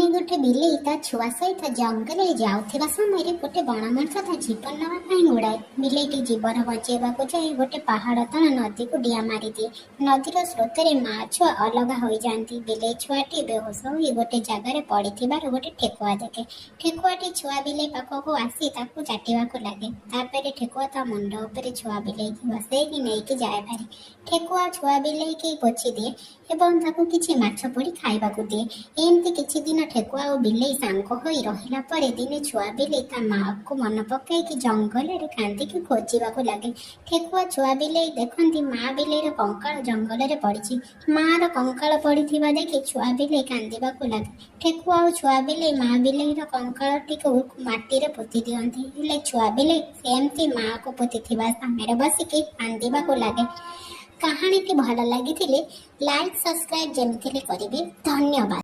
गोटे बिलेई ता छुआ सहित जंगल जाऊथिबा समय गोटे बण मଣିଷ ता जीवन नवा पाई गुड़ाए बिलेईटी जीवन बचेबाकू जाए गोटे पहाड़ तल नदी को डिया मारी दिए। नदीर स्रोतरे माँ छुआ अलग हो जाती। बिलेई छुआटी बेहोश होई गोटे जगार पड़िथिबार गोटे ठेकुआ देखे। ठेकुआटी छुआ बिलेई पाखकू आसी ताकू चाटिबाकू लागे। तापर ठेकुआ ता मुंड उपरे छुआ बिलेई की बसेई नेइकी जाए पारे। ठेकुआ छुआ बिलेई की पोछि दिए एवं ताकू किछि माछ पोड़ी खाइबाकू दिए। एमती किछि दिन ठेकुआ और बिलेई सांग होई रहिला परे दिने छुआ बिलेई ता माँ को मन पकाई जंगल रे कांदिकी खोजिबाकू लागे। ठेकुआ छुआ बिलेई देखंती माँ बिलेईर कंकाल जंगल रे पड़िछि। माँ रो कंकाल पड़िथिबा देखि छुआ बिलेई कांदिबाकू लागे। ठेकुआ और छुआ बिलेई माँ बिलेईर कंकालटिको माटी रे पोति दियंती। हेले छुआ बिलेई सेमती माँ को पोतिथिबा स्थान रे बसिकी कांदिबाकू लागे। कहानी भल लगी लाइक सब्सक्राइब जमी करेंगे। धन्यवाद।